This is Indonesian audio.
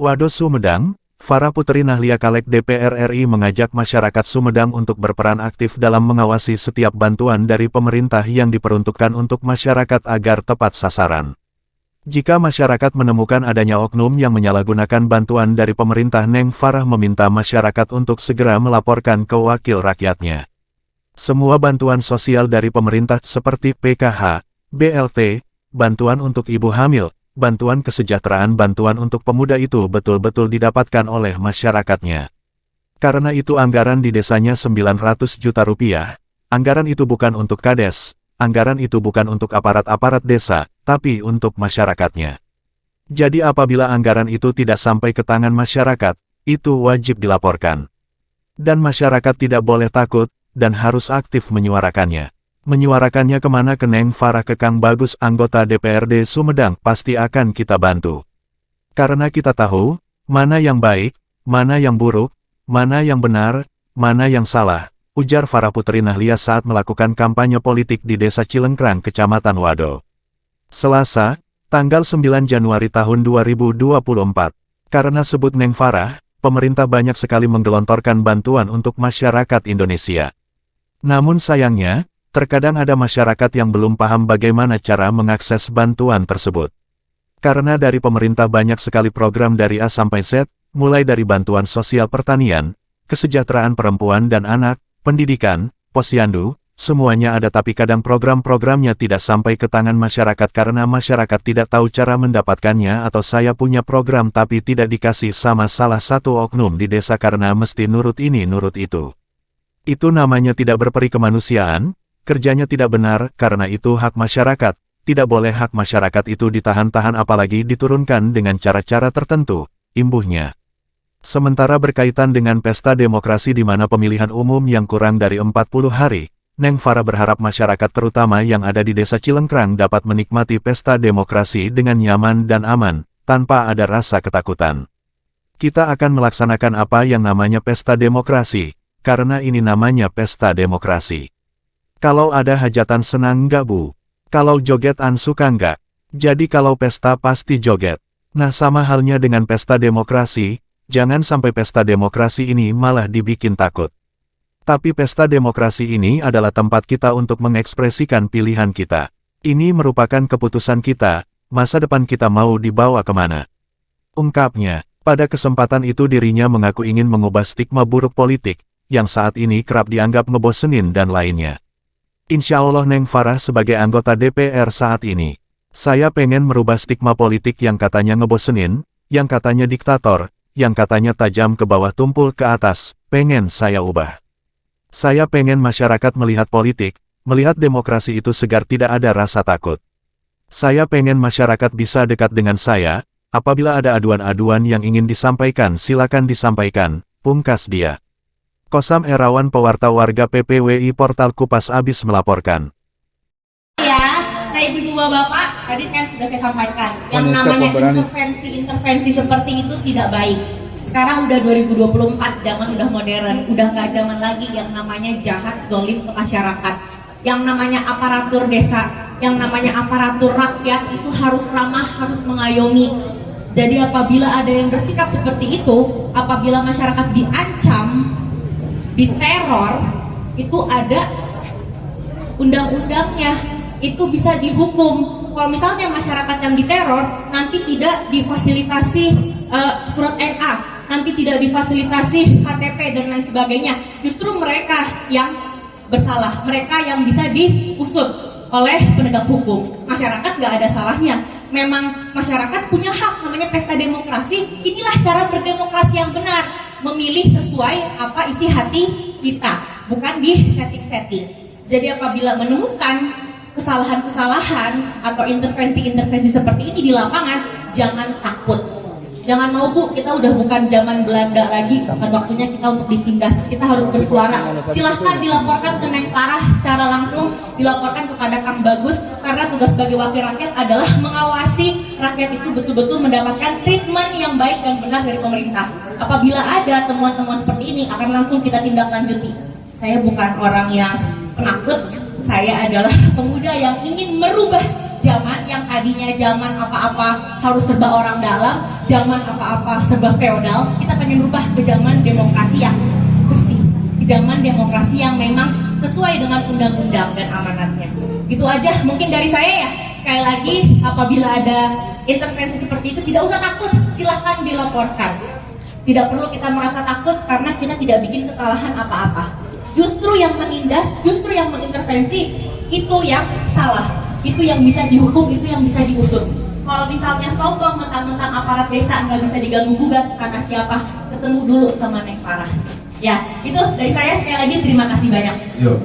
Wados Sumedang, Farah Putri Nahlia Caleg DPR RI mengajak masyarakat Sumedang untuk berperan aktif dalam mengawasi setiap bantuan dari pemerintah yang diperuntukkan untuk masyarakat agar tepat sasaran. Jika masyarakat menemukan adanya oknum yang menyalahgunakan bantuan dari pemerintah, Neng Farah meminta masyarakat untuk segera melaporkan ke wakil rakyatnya. Semua bantuan sosial dari pemerintah seperti PKH, BLT, bantuan untuk ibu hamil, bantuan kesejahteraan, bantuan untuk pemuda itu betul-betul didapatkan oleh masyarakatnya. Karena itu anggaran di desanya 900 juta rupiah, anggaran itu bukan untuk kades, anggaran itu bukan untuk aparat-aparat desa, tapi untuk masyarakatnya. Jadi apabila anggaran itu tidak sampai ke tangan masyarakat, itu wajib dilaporkan. Dan masyarakat tidak boleh takut, dan harus aktif menyuarakannya. Menyuarakannya kemana? Ke Neng Farah, ke Kang Bagus, anggota DPRD Sumedang, pasti akan kita bantu. Karena kita tahu, mana yang baik, mana yang buruk, mana yang benar, mana yang salah, ujar Farah Putri Nahlia saat melakukan kampanye politik di Desa Cilengkrang, Kecamatan Wado. Selasa, tanggal 9 Januari tahun 2024. Karena sebut Neng Farah, pemerintah banyak sekali menggelontorkan bantuan untuk masyarakat Indonesia. Namun sayangnya, terkadang ada masyarakat yang belum paham bagaimana cara mengakses bantuan tersebut. Karena dari pemerintah banyak sekali program dari A sampai Z, mulai dari bantuan sosial pertanian, kesejahteraan perempuan dan anak, pendidikan, posyandu, semuanya ada, tapi kadang program-programnya tidak sampai ke tangan masyarakat karena masyarakat tidak tahu cara mendapatkannya, atau saya punya program tapi tidak dikasih sama salah satu oknum di desa karena mesti nurut ini nurut itu. Itu namanya tidak berperi kemanusiaan, kerjanya tidak benar, karena itu hak masyarakat, tidak boleh hak masyarakat itu ditahan-tahan apalagi diturunkan dengan cara-cara tertentu, imbuhnya. Sementara berkaitan dengan pesta demokrasi di mana pemilihan umum yang kurang dari 40 hari, Neng Farah berharap masyarakat terutama yang ada di Desa Cilengkrang dapat menikmati pesta demokrasi dengan nyaman dan aman, tanpa ada rasa ketakutan. Kita akan melaksanakan apa yang namanya pesta demokrasi, karena ini namanya pesta demokrasi. Kalau ada hajatan senang nggak bu? Kalau jogetan suka nggak? Jadi kalau pesta pasti joget. Nah sama halnya dengan pesta demokrasi, jangan sampai pesta demokrasi ini malah dibikin takut. Tapi pesta demokrasi ini adalah tempat kita untuk mengekspresikan pilihan kita. Ini merupakan keputusan kita, masa depan kita mau dibawa kemana. Ungkapnya, pada kesempatan itu dirinya mengaku ingin mengubah stigma buruk politik, yang saat ini kerap dianggap ngebosenin dan lainnya. Insya Allah Neng Farah sebagai anggota DPR saat ini, saya pengen merubah stigma politik yang katanya ngebosenin, yang katanya diktator, yang katanya tajam ke bawah tumpul ke atas, pengen saya ubah. Saya pengen masyarakat melihat politik, melihat demokrasi itu segar, tidak ada rasa takut. Saya pengen masyarakat bisa dekat dengan saya, apabila ada aduan-aduan yang ingin disampaikan silakan disampaikan, pungkas dia. Kosam Erawan, pewarta warga PPWI Portal Kupas Abis melaporkan. Ya, nah ibu-ibu bapak, tadi kan sudah saya sampaikan, yang namanya intervensi seperti itu tidak baik. Sekarang udah 2024, zaman udah modern, udah gak zaman lagi yang namanya jahat, zolim ke masyarakat. Yang namanya aparatur desa, yang namanya aparatur rakyat itu harus ramah, harus mengayomi. Jadi apabila ada yang bersikap seperti itu, apabila masyarakat diancam, diteror, itu ada undang-undangnya, itu bisa dihukum. Kalau misalnya masyarakat yang diteror nanti tidak difasilitasi surat NA, nanti tidak difasilitasi KTP dan lain sebagainya, justru mereka yang bersalah, mereka yang bisa diusut oleh penegak hukum. Masyarakat gak ada salahnya. Memang masyarakat punya hak, namanya pesta demokrasi. Inilah cara berdemokrasi yang benar, memilih sesuai apa isi hati kita, bukan di setting-setting. Jadi apabila menemukan kesalahan-kesalahan atau intervensi-intervensi seperti ini di lapangan, jangan takut. Jangan mau bu, kita udah bukan zaman Belanda lagi, bukan waktunya kita untuk ditindas, kita harus bersuara. Silahkan dilaporkan ke Neng Farah secara langsung, dilaporkan kepada Kang Bagus, karena tugas sebagai wakil rakyat adalah mengawasi rakyat itu betul-betul mendapatkan treatment yang baik dan benar dari pemerintah. Apabila ada temuan-temuan seperti ini, akan langsung kita tindak lanjuti. Saya bukan orang yang penakut, saya adalah pemuda yang ingin merubah zaman yang tadinya zaman apa-apa harus serba orang dalam, zaman apa-apa serba feodal. Kita pengen rubah ke zaman demokrasi yang bersih, ke zaman demokrasi yang memang sesuai dengan undang-undang dan amanatnya. Itu aja mungkin dari saya ya. Sekali lagi, apabila ada intervensi seperti itu, tidak usah takut, silahkan dilaporkan. Tidak perlu kita merasa takut karena kita tidak bikin kesalahan apa-apa. Justru yang menindas, justru yang mengintervensi, itu yang salah. Itu yang bisa dihukum, itu yang bisa diusut. Kalau misalnya sombong mentang-mentang aparat desa nggak bisa diganggu-gugat, kata siapa? Ketemu dulu sama Neng Farah. Ya, itu dari saya. Sekali lagi terima kasih banyak. Yuk.